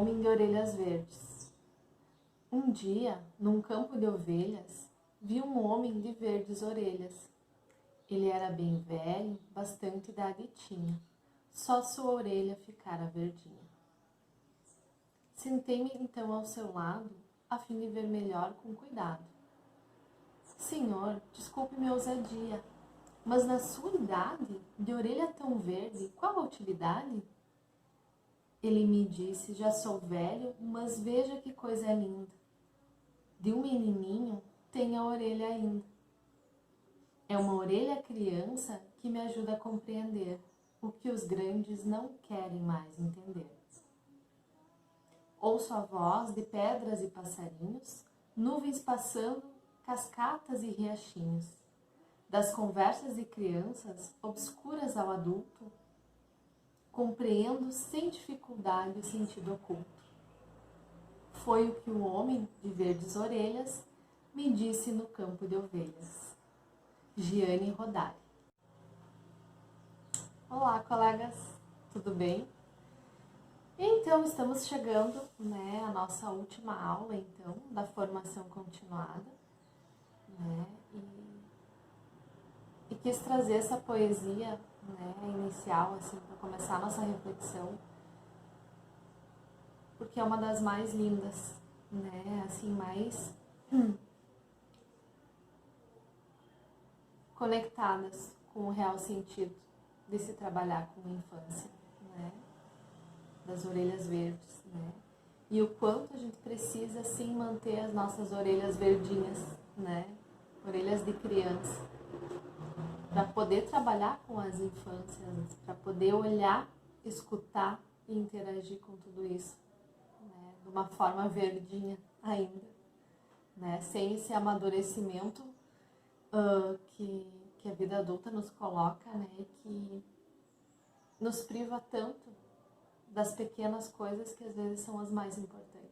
homem de orelhas verdes. Um dia, num campo de ovelhas, vi um homem de verdes orelhas. Ele era bem velho, bastante idade tinha. Só sua orelha ficara verdinha. Sentei-me então ao seu lado, a fim de ver melhor com cuidado. Senhor, desculpe minha ousadia, mas na sua idade, de orelha tão verde, qual a utilidade? Ele me disse, já sou velho, mas veja que coisa linda. De um menininho tem a orelha ainda. É uma orelha criança que me ajuda a compreender o que os grandes não querem mais entender. Ouço a voz de pedras e passarinhos, nuvens passando, cascatas e riachinhos. Das conversas de crianças, obscuras ao adulto, compreendo sem dificuldade o sentido oculto. Foi o que o homem de verdes orelhas me disse no campo de ovelhas. Giane Rodari. Olá, colegas, tudo bem? Então, estamos chegando, à nossa última aula, então, da formação continuada, e quis trazer essa poesia, inicial, assim, para começar a nossa reflexão, porque é uma das mais lindas, assim, mais conectadas com o real sentido de se trabalhar com a infância, das orelhas verdes, e o quanto a gente precisa sim manter as nossas orelhas verdinhas, orelhas de criança, para poder trabalhar com as infâncias, para poder olhar, escutar e interagir com tudo isso, de uma forma verdinha ainda, sem esse amadurecimento que a vida adulta nos coloca, que nos priva tanto das pequenas coisas que às vezes são as mais importantes.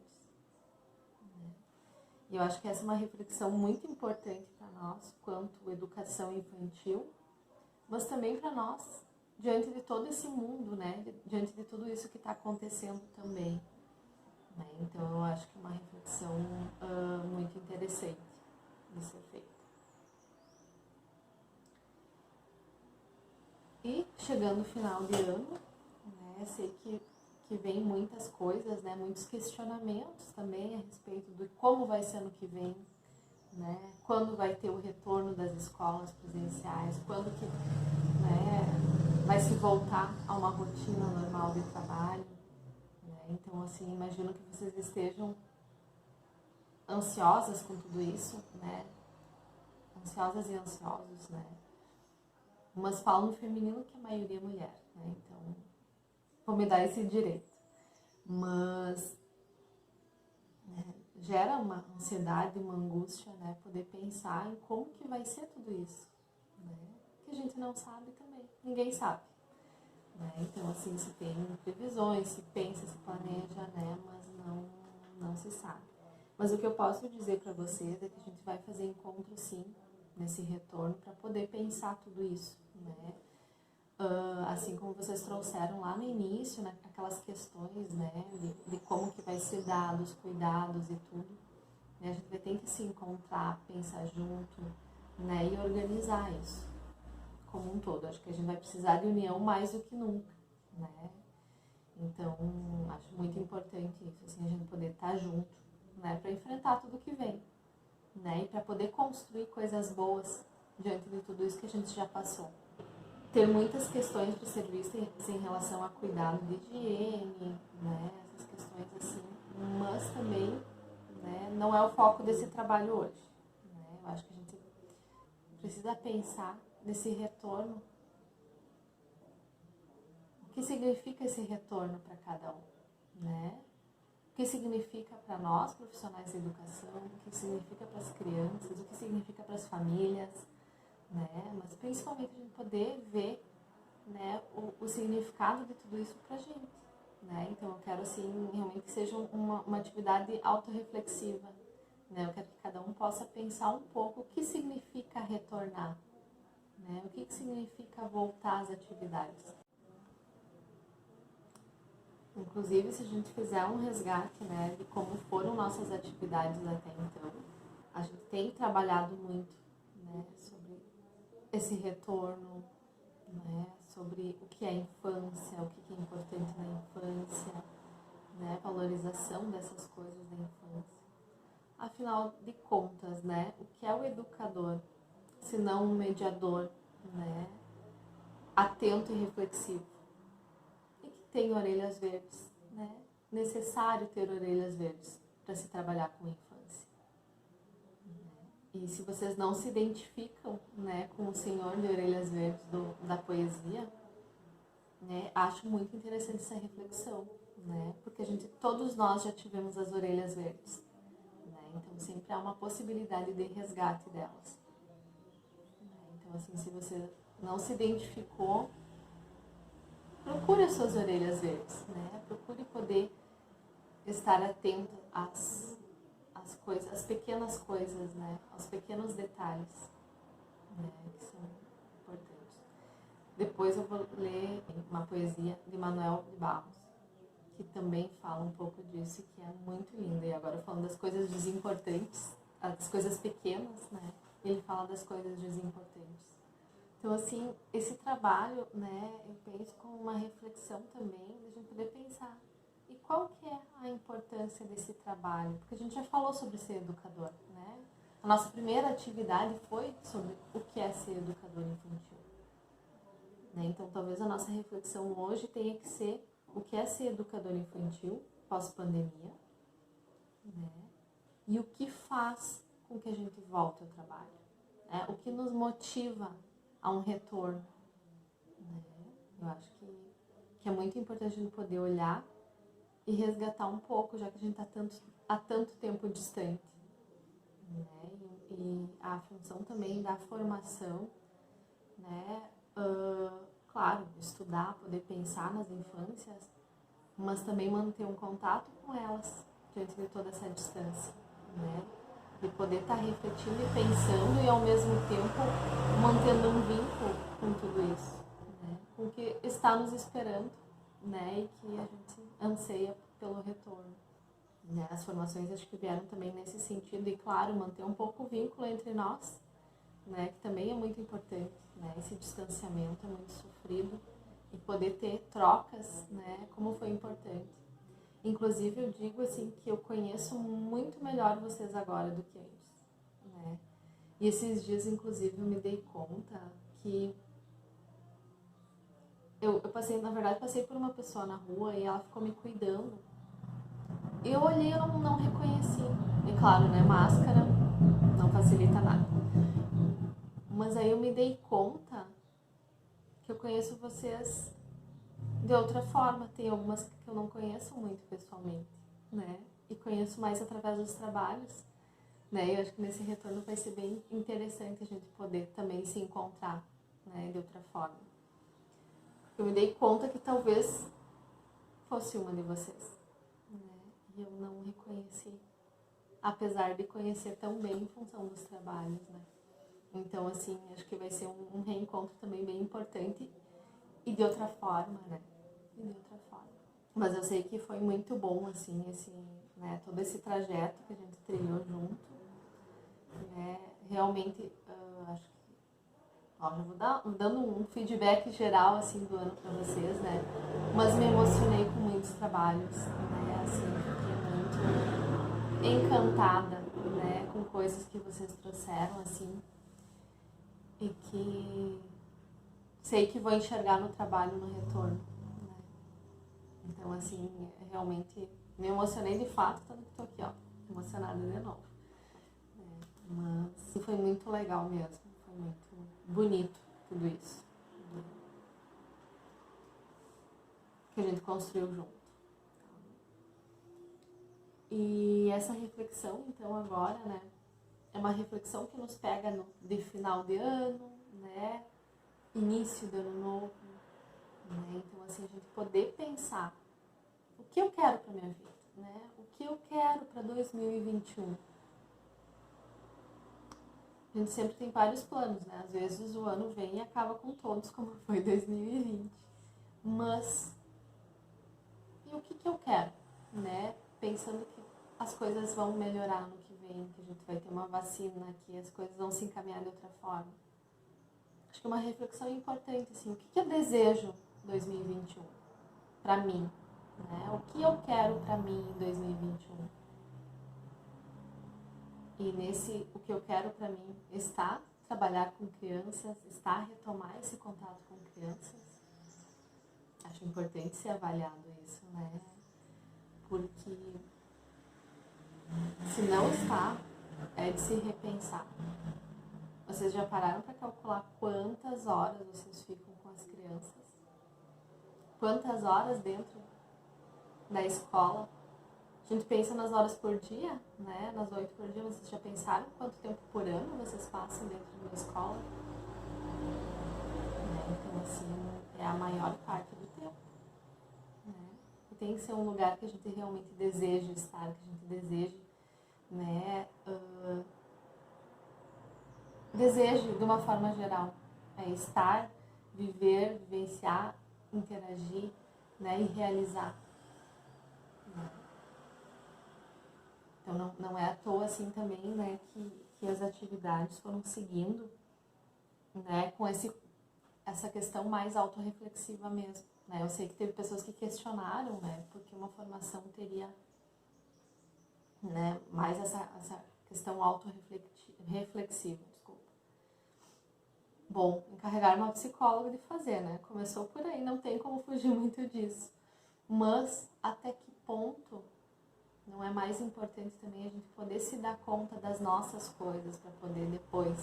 E eu acho que essa é uma reflexão muito importante para nós, quanto educação infantil, mas também para nós, diante de todo esse mundo, diante de tudo isso que está acontecendo também. Então eu acho que é uma reflexão muito interessante de ser feita. E chegando o final de ano, sei que vem muitas coisas, muitos questionamentos também a respeito de como vai ser ano que vem, quando vai ter o retorno das escolas presenciais, quando que vai se voltar a uma rotina normal de trabalho. Então, assim, imagino que vocês estejam ansiosas com tudo isso, ansiosas e ansiosos, Umas falam no feminino que a maioria é mulher, então vou me dar esse direito. Mas gera uma ansiedade, uma angústia, poder pensar em como que vai ser tudo isso, que a gente não sabe também, ninguém sabe. Então, assim, se tem previsões, se pensa, se planeja, mas não se sabe. Mas o que eu posso dizer para vocês é que a gente vai fazer encontro, sim, nesse retorno, para poder pensar tudo isso, assim como vocês trouxeram lá no início, aquelas questões, de como que vai ser dado os cuidados e tudo, a gente vai ter que se encontrar, pensar junto, e organizar isso como um todo. Acho que a gente vai precisar de união mais do que nunca, Então, acho muito importante isso, assim, a gente poder estar junto, para enfrentar tudo que vem, e para poder construir coisas boas diante de tudo isso que a gente já passou. Ter muitas questões para ser vistas em relação a cuidado de higiene, essas questões assim, mas também, não é o foco desse trabalho hoje. Eu acho que a gente precisa pensar nesse retorno. O que significa esse retorno para cada um, O que significa para nós, profissionais da educação, o que significa para as crianças, o que significa para as famílias, mas principalmente a gente poder ver, o significado de tudo isso para a gente, Então eu quero, assim, realmente que seja uma atividade autorreflexiva, Eu quero que cada um possa pensar um pouco o que significa retornar, o que significa voltar às atividades. Inclusive, se a gente fizer um resgate, né, de como foram nossas atividades até então, a gente tem trabalhado muito, né, sobre esse retorno, né, sobre o que é infância, o que é importante na infância, né, valorização dessas coisas da infância. Afinal de contas, né, o que é o educador, se não um mediador, né, atento e reflexivo, e que tem orelhas verdes, né? Necessário ter orelhas verdes para se trabalhar com a infância. E se vocês não se identificam, né, com o senhor de orelhas verdes da poesia, né, acho muito interessante essa reflexão, né, porque todos nós já tivemos as orelhas verdes, né, então sempre há uma possibilidade de resgate delas. Então, assim, se você não se identificou, procure as suas orelhas verdes, né? Procure poder estar atento às coisas, às pequenas coisas, né? Aos pequenos detalhes, né? Que são importantes. Depois eu vou ler uma poesia de Manuel de Barros, que também fala um pouco disso, que é muito linda. E agora falando das coisas desimportantes, das coisas pequenas, né? Ele fala das coisas desimportantes. Então, assim, esse trabalho, né, eu penso como uma reflexão também, de a gente poder pensar, e qual que é a importância desse trabalho? Porque a gente já falou sobre ser educador, né? A nossa primeira atividade foi sobre o que é ser educador infantil. Né? Então, talvez a nossa reflexão hoje tenha que ser o que é ser educador infantil pós-pandemia, né? E o que faz com que a gente volte ao trabalho, né? O que nos motiva a um retorno, né? Eu acho que é muito importante a gente poder olhar e resgatar um pouco, já que a gente está há tanto tempo distante, né? E a função também da formação, né? Claro, estudar, poder pensar nas infâncias, mas também manter um contato com elas diante de toda essa distância, né? De poder estar refletindo e pensando e ao mesmo tempo mantendo um vínculo com tudo isso, né? Com o que está nos esperando, né? E que a gente anseia pelo retorno, né? As formações acho que vieram também nesse sentido e, claro, manter um pouco o vínculo entre nós, né? Que também é muito importante, né? Esse distanciamento é muito sofrido e poder ter trocas, né? Como foi importante. Inclusive, eu digo assim que eu conheço muito melhor vocês agora do que antes, né? E esses dias, inclusive, eu me dei conta que eu passei, na verdade, passei por uma pessoa na rua e ela ficou me cuidando. Eu olhei e eu não reconheci. E claro, né, máscara não facilita nada. Mas aí eu me dei conta que eu conheço vocês de outra forma. Tem algumas que eu não conheço muito pessoalmente, né? E conheço mais através dos trabalhos, né? Eu acho que nesse retorno vai ser bem interessante a gente poder também se encontrar, né? De outra forma. Eu me dei conta que talvez fosse uma de vocês, né? E eu não reconheci, apesar de conhecer tão bem em função dos trabalhos, né? Então, assim, acho que vai ser um reencontro também bem importante e de outra forma, né? E de outra forma. Mas eu sei que foi muito bom, assim, né, todo esse trajeto que a gente trilhou junto, né? Realmente, acho que, ó, já vou dando um feedback geral, assim, do ano para vocês, né? Mas me emocionei com muitos trabalhos, né? Assim, fiquei muito encantada, né, com coisas que vocês trouxeram, assim, e que sei que vou enxergar no trabalho, no retorno, né? Então, assim, realmente me emocionei de fato, tanto que tô aqui, ó, emocionada de novo. Mas foi muito legal mesmo, foi muito bonito tudo isso, né? Que a gente construiu junto. E essa reflexão, então, agora, né, é uma reflexão que nos pega de final de ano, né, início do ano novo, né? Então, assim, a gente poder pensar o que eu quero para minha vida, né? O que eu quero para 2021. A gente sempre tem vários planos, né? Às vezes o ano vem e acaba com todos, como foi 2020. Mas, e o que pensando que as coisas vão melhorar no que vem, que a gente vai ter uma vacina, que as coisas vão se encaminhar de outra forma. Acho que uma reflexão importante, assim, o que eu desejo em 2021 para mim, né? O que eu quero para mim em 2021? E nesse, o que eu quero para mim está trabalhar com crianças, está retomar esse contato com crianças. Acho importante ser avaliado isso, né? Porque se não está, é de se repensar. Vocês já pararam para calcular quantas horas vocês ficam com as crianças? Quantas horas dentro da escola? A gente pensa nas horas por dia, né? Nas 8 por dia. Vocês já pensaram quanto tempo por ano vocês passam dentro de uma escola? Então, assim, é a maior parte do tempo. Né? E tem que ser um lugar que a gente realmente deseja estar, que a gente deseja, né? Desejo, de uma forma geral, é estar, viver, vivenciar, interagir, né? E realizar. Né? Então, não é à toa, assim, também, né? Que as atividades foram seguindo, né? Com essa questão mais autorreflexiva mesmo, né? Eu sei que teve pessoas que questionaram, né? Porque uma formação teria, né? Mais essa questão autorreflexiva, desculpa. Bom, encarregar uma psicóloga de fazer, né? Começou por aí, não tem como fugir muito disso. Mas até que ponto não é mais importante também a gente poder se dar conta das nossas coisas para poder depois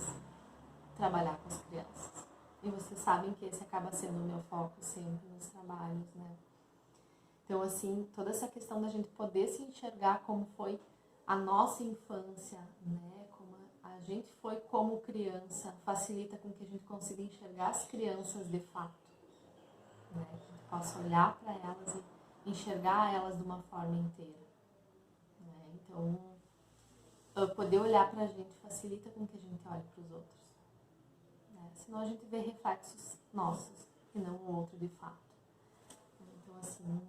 trabalhar com as crianças? E vocês sabem que esse acaba sendo o meu foco sempre nos trabalhos, né? Então, assim, toda essa questão da gente poder se enxergar como foi a nossa infância, né? Como a gente foi como criança, facilita com que a gente consiga enxergar as crianças de fato, né? Que a gente possa olhar para elas e enxergar elas de uma forma inteira, né? Então, poder olhar para a gente facilita com que a gente olhe para os outros. Senão a gente vê reflexos nossos e não o outro de fato. Então, assim,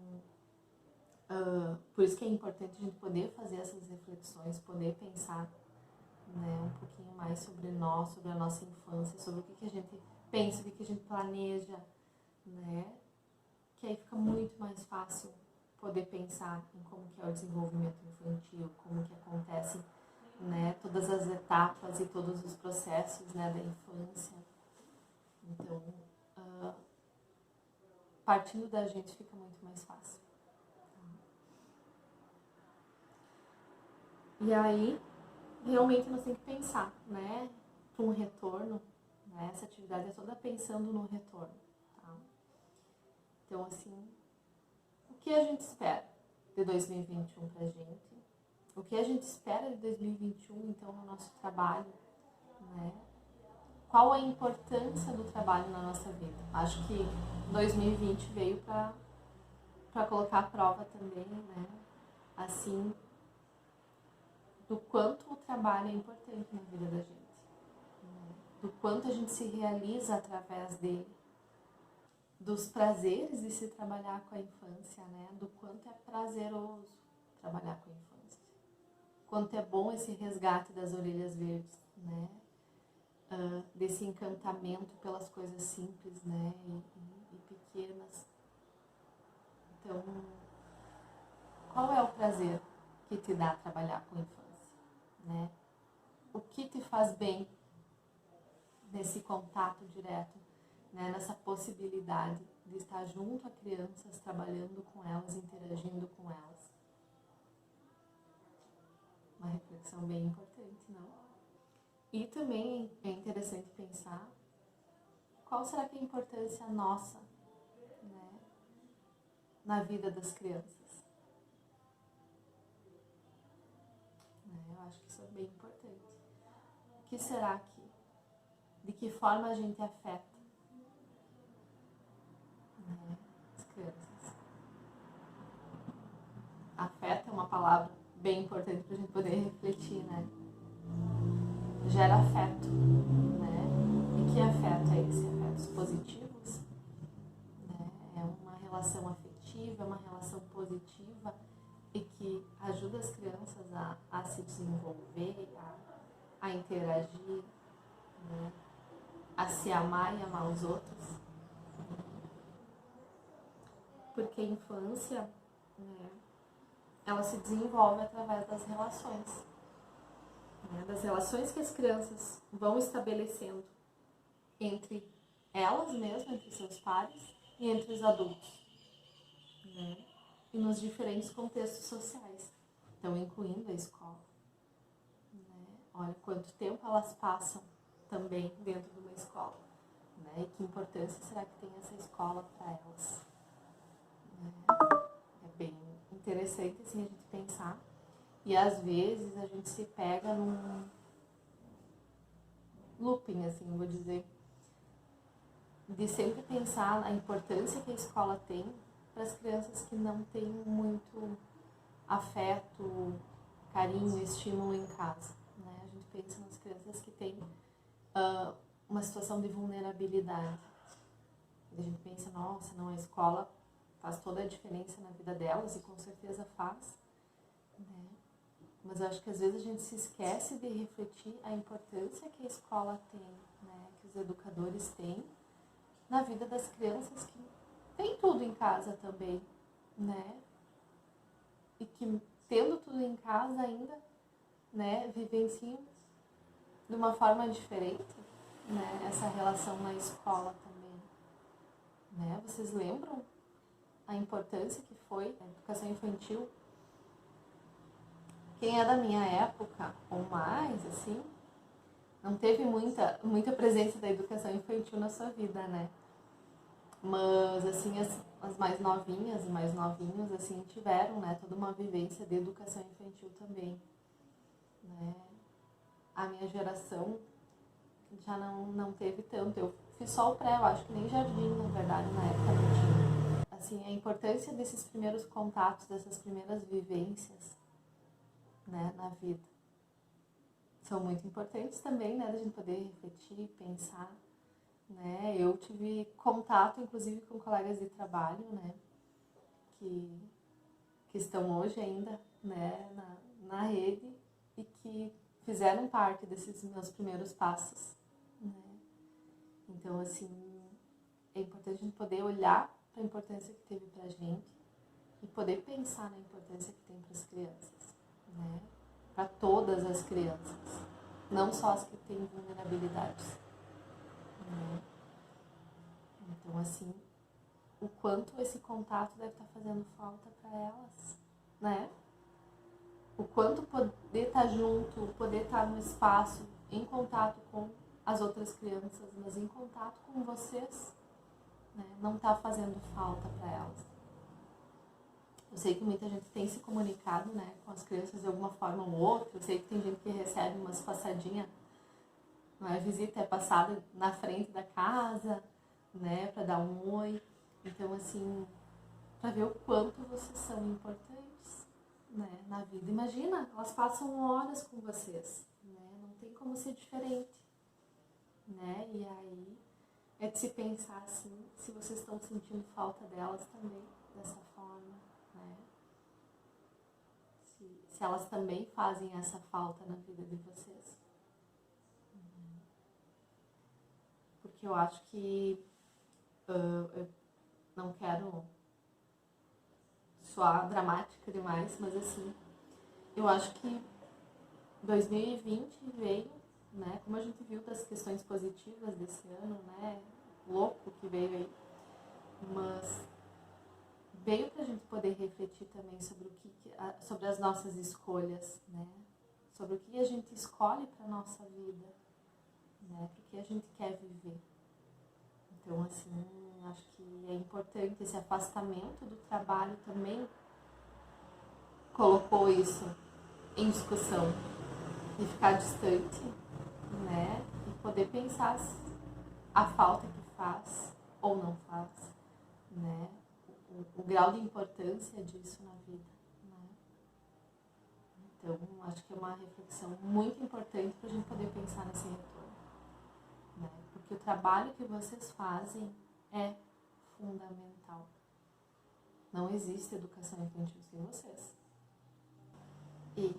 por isso que é importante a gente poder fazer essas reflexões, poder pensar, né, um pouquinho mais sobre nós, sobre a nossa infância, sobre o que a gente pensa, o que a gente planeja, né? Que aí fica muito mais fácil poder pensar em como que é o desenvolvimento infantil, como que acontecem, né, todas as etapas e todos os processos, né, da infância. Então, partindo da gente fica muito mais fácil. E aí, realmente nós temos que pensar, né, para um retorno, né, essa atividade é toda pensando no retorno. Tá? Então, assim, o que a gente espera de 2021 pra gente? O que a gente espera de 2021, então, no nosso trabalho, né? Qual a importância do trabalho na nossa vida? Acho que 2020 veio para colocar à prova também, né? Assim, do quanto o trabalho é importante na vida da gente, né? Do quanto a gente se realiza através dele, dos prazeres de se trabalhar com a infância, né? Do quanto é prazeroso trabalhar com a infância, quanto é bom esse resgate das orelhas verdes, né? Desse encantamento pelas coisas simples, né, e pequenas. Então, qual é o prazer que te dá trabalhar com a infância, né? O que te faz bem nesse contato direto, né, nessa possibilidade de estar junto a crianças, trabalhando com elas, interagindo com elas? Uma reflexão bem importante, não? E também é interessante pensar qual será que é a importância nossa, né, na vida das crianças. Eu acho que isso é bem importante. O que será que, de que forma a gente afeta, né, as crianças? Afeta é uma palavra bem importante para a gente poder refletir, né? Gera afeto, né? E que afeto é esse? Afetos positivos, né? É uma relação afetiva, é uma relação positiva e que ajuda as crianças a se desenvolver, a interagir, né? A se amar e amar os outros. Porque a infância, né, ela se desenvolve através das relações. Né? Das relações que as crianças vão estabelecendo entre elas mesmas, entre seus pares e entre os adultos. Né? E nos diferentes contextos sociais. Então, incluindo a escola. Né? Olha quanto tempo elas passam também dentro de uma escola. Né? E que importância será que tem essa escola para elas? É bem interessante assim, a gente pensar. E às vezes a gente se pega num looping, assim, vou dizer, de sempre pensar na importância que a escola tem para as crianças que não têm muito afeto, carinho, estímulo em casa. Né? A gente pensa nas crianças que têm uma situação de vulnerabilidade. E a gente pensa, nossa, não, a escola faz toda a diferença na vida delas, e com certeza faz. Né? Mas eu acho que às vezes a gente se esquece de refletir a importância que a escola tem, né? Que os educadores têm na vida das crianças que têm tudo em casa também, né? E que, tendo tudo em casa ainda, né, vivenciam de uma forma diferente, né, essa relação na escola também. Né? Vocês lembram a importância que foi a educação infantil? Quem é da minha época, ou mais, assim, não teve muita presença da educação infantil na sua vida, né? Mas, assim, as mais novinhas e mais novinhos, assim, tiveram, né, toda uma vivência de educação infantil também, né? A minha geração já não teve tanto. Eu fiz só o pré, eu acho que nem jardim, na verdade, na época não tinha. Assim, a importância desses primeiros contatos, dessas primeiras vivências, né, na vida, são muito importantes também, né, da gente poder refletir, pensar, né. Eu tive contato, inclusive, com colegas de trabalho, né, que estão hoje ainda, né, na rede, e que fizeram parte desses meus primeiros passos, né. Então, assim, é importante a gente poder olhar para a importância que teve pra gente e poder pensar na importância que tem para as crianças, né? Para todas as crianças, não só as que têm vulnerabilidades. Né? Então, assim, o quanto esse contato deve estar fazendo falta para elas, né? O quanto poder estar junto, poder estar no espaço, em contato com as outras crianças, mas em contato com vocês, né? Não está fazendo falta para elas. Eu sei que muita gente tem se comunicado, né, com as crianças de alguma forma ou outra. Eu sei que tem gente que recebe umas passadinhas, uma visita é passada na frente da casa, né, para dar um oi. Então, assim, para ver o quanto vocês são importantes, né, na vida. Imagina, elas passam horas com vocês, né, não tem como ser diferente, né, e aí é de se pensar assim, se vocês estão sentindo falta delas também, dessa forma. Né? Se elas também fazem essa falta na vida de vocês. Porque eu acho que eu não quero soar dramática demais, mas assim, eu acho que 2020 veio, né, como a gente viu das questões positivas desse ano, né, louco que veio aí, mas veio para a gente poder refletir também sobre sobre as nossas escolhas, né? Sobre o que a gente escolhe para a nossa vida, né? Para o que a gente quer viver. Então, assim, acho que é importante esse afastamento do trabalho também colocou isso em discussão, de ficar distante, né? E poder pensar a falta que faz ou não faz, né? O grau de importância disso na vida, né? Então, acho que é uma reflexão muito importante para a gente poder pensar nesse retorno, né? Porque o trabalho que vocês fazem é fundamental. Não existe educação infantil sem vocês, E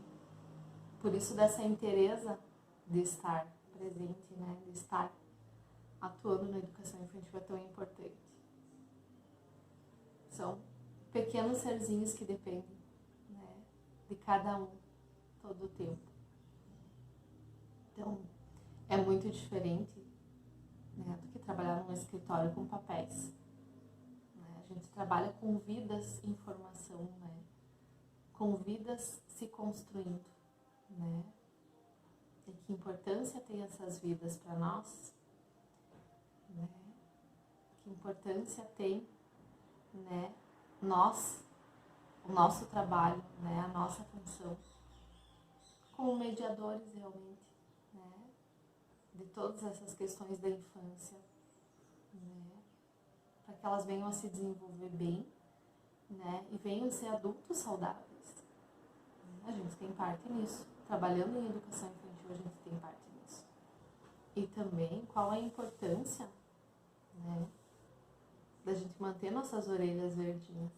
por isso dessa inteireza de estar presente, né? De estar atuando na educação infantil é tão importante. São pequenos serzinhos que dependem, né, de cada um todo o tempo. Então, é muito diferente, né, do que trabalhar num escritório com papéis. Né? A gente trabalha com vidas em formação, né, com vidas se construindo. Né? E que importância tem essas vidas para nós? Né? Que importância tem, né, nós, o nosso trabalho, né, a nossa função como mediadores realmente, né, de todas essas questões da infância, né, para que elas venham a se desenvolver bem, né, e venham a ser adultos saudáveis. A gente tem parte nisso. Trabalhando em educação infantil, a gente tem parte nisso. E também qual a importância, né, da gente manter nossas orelhas verdinhas,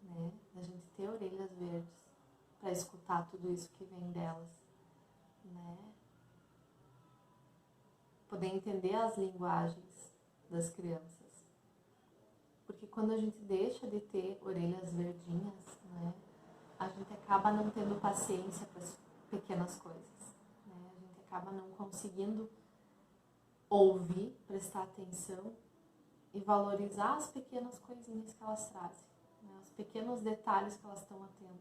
né, da gente ter orelhas verdes para escutar tudo isso que vem delas, né, poder entender as linguagens das crianças. Porque quando a gente deixa de ter orelhas verdinhas, né, a gente acaba não tendo paciência para as pequenas coisas, né? A gente acaba não conseguindo ouvir, prestar atenção e valorizar as pequenas coisinhas que elas trazem, né? Os pequenos detalhes que elas estão atendo.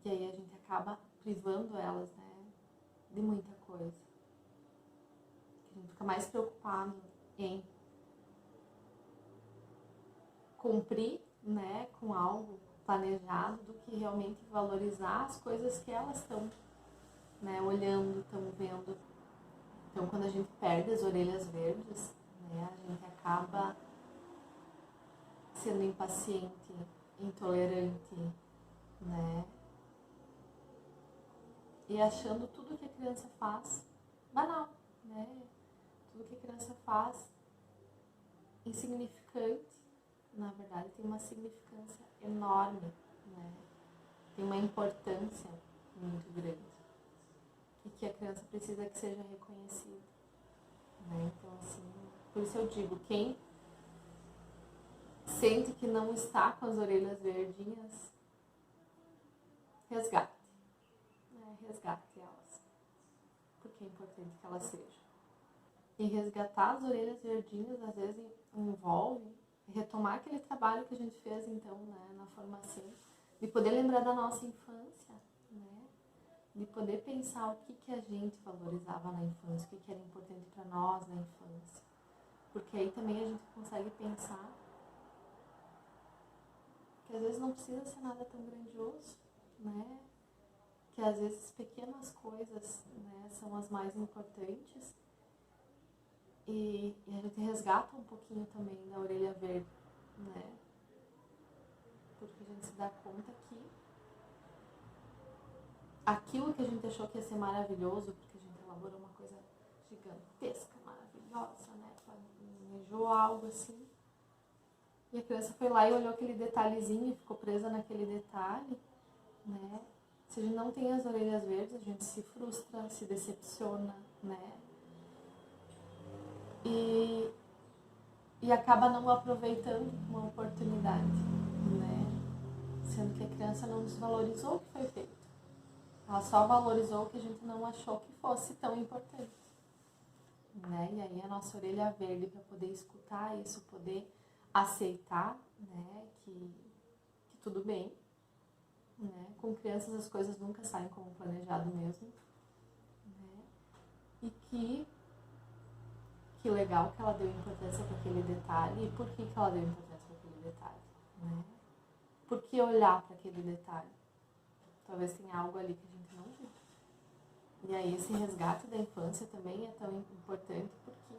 E aí a gente acaba privando elas, né, de muita coisa. A gente fica mais preocupado em cumprir, né, com algo planejado do que realmente valorizar as coisas que elas estão, né, olhando, estão vendo. Então, quando a gente perde as orelhas verdes, né, a gente acaba sendo impaciente, intolerante, né, e achando tudo que a criança faz banal, né, tudo que a criança faz insignificante. Na verdade, tem uma significância enorme, né? Tem uma importância muito grande e que a criança precisa que seja reconhecida, né? Então, assim, por isso eu digo, quem sente que não está com as orelhas verdinhas, resgate, né? Resgate elas, porque é importante que elas sejam. E resgatar as orelhas verdinhas, às vezes, envolve retomar aquele trabalho que a gente fez, então, né, na formação, de poder lembrar da nossa infância, né, de poder pensar o que a gente valorizava na infância, o que era importante para nós na infância, porque aí também a gente consegue pensar que às vezes não precisa ser nada tão grandioso, né, que às vezes pequenas coisas, né, são as mais importantes. E a gente resgata um pouquinho também da orelha verde, né? Porque a gente se dá conta que aquilo que a gente achou que ia ser maravilhoso, porque a gente elaborou uma coisa gigantesca, maravilhosa, né? Planejou algo assim. E a criança foi lá e olhou aquele detalhezinho e ficou presa naquele detalhe, né? Se a gente não tem as orelhas verdes, a gente se frustra, se decepciona, né? E acaba não aproveitando uma oportunidade, né? Sendo que a criança não desvalorizou o que foi feito. Ela só valorizou o que a gente não achou que fosse tão importante, né? E aí a nossa orelha verde para poder escutar isso, poder aceitar, né, que tudo bem, né? Com crianças as coisas nunca saem como planejado mesmo, né? E que legal que ela deu importância para aquele detalhe. E por que ela deu importância para aquele detalhe, né? Por que olhar para aquele detalhe? Talvez tenha algo ali que a gente não viu. E aí esse resgate da infância também é tão importante, porque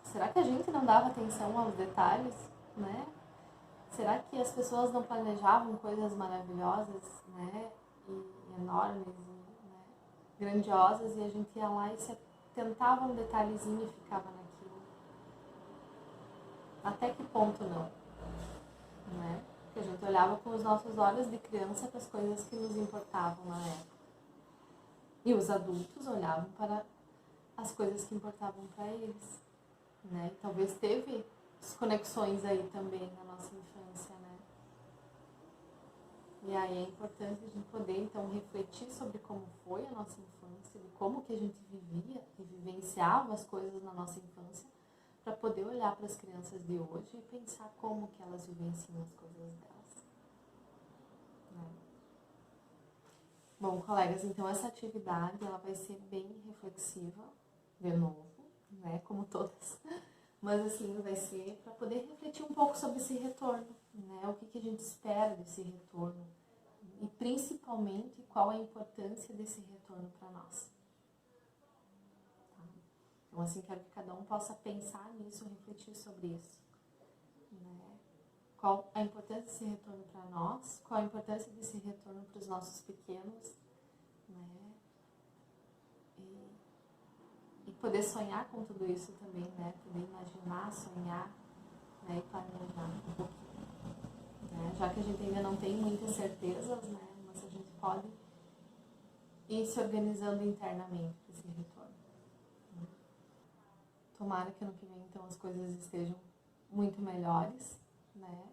será que a gente não dava atenção aos detalhes, né? Será que as pessoas não planejavam coisas maravilhosas, né? E enormes, e, né, grandiosas, e a gente ia lá e se tentava um detalhezinho e ficava naquilo? Até que ponto não, né? Porque a gente olhava com os nossos olhos de criança para as coisas que nos importavam na época. E os adultos olhavam para as coisas que importavam para eles, né? E talvez teve conexões aí também na nossa infância, né? E aí é importante a gente poder, então, refletir sobre como foi a nossa infância, de como que a gente vivia e vivenciava as coisas na nossa infância, para poder olhar para as crianças de hoje e pensar como que elas vivenciam as coisas delas, né? Bom, colegas, então essa atividade ela vai ser bem reflexiva, de novo, né, como todas, mas assim, vai ser para poder refletir um pouco sobre esse retorno, né, o que a gente espera desse retorno e principalmente qual a importância desse retorno para nós. Tá? Então assim, quero que cada um possa pensar nisso, refletir sobre isso, né? Qual a importância desse retorno para nós, qual a importância desse retorno para os nossos pequenos, né? E poder sonhar com tudo isso também, né? Poder imaginar, sonhar, né? E planejar um pouquinho, né? Já que a gente ainda não tem muitas certezas, né? Mas a gente pode ir se organizando internamente para esse retorno, né? Tomara que ano que vem, então, as coisas estejam muito melhores, né?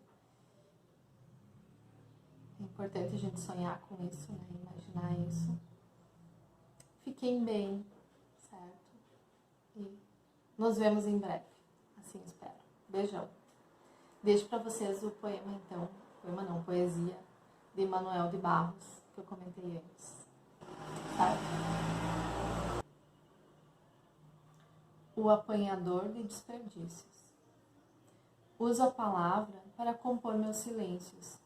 É importante a gente sonhar com isso, né? Imaginar isso. Fiquem bem, certo? E nos vemos em breve, assim espero. Beijão. Deixo para vocês o poema, então, poema não, poesia, de Manuel de Barros, que eu comentei antes. Certo? O apanhador de desperdícios. Uso a palavra para compor meus silêncios.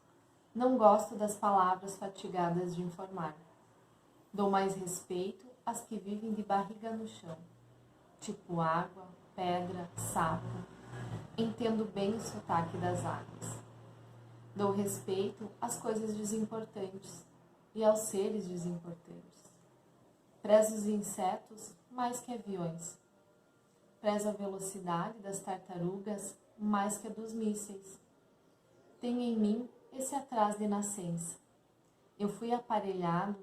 Não gosto das palavras fatigadas de informar. Dou mais respeito às que vivem de barriga no chão, tipo água, pedra, sapo. Entendo bem o sotaque das águas. Dou respeito às coisas desimportantes e aos seres desimportantes. Prezo os insetos mais que aviões. Prezo a velocidade das tartarugas mais que a dos mísseis. Tenho em mim esse atraso de nascença. Eu fui aparelhado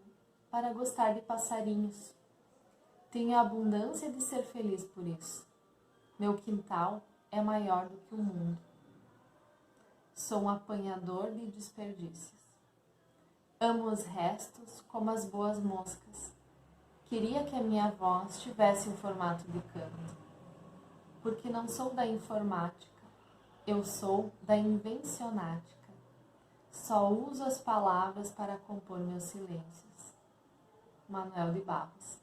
para gostar de passarinhos. Tenho a abundância de ser feliz por isso. Meu quintal é maior do que o mundo. Sou um apanhador de desperdícios. Amo os restos como as boas moscas. Queria que a minha voz tivesse um formato de canto. Porque não sou da informática, eu sou da invencionática. Só uso as palavras para compor meus silêncios. Manuel de Barros.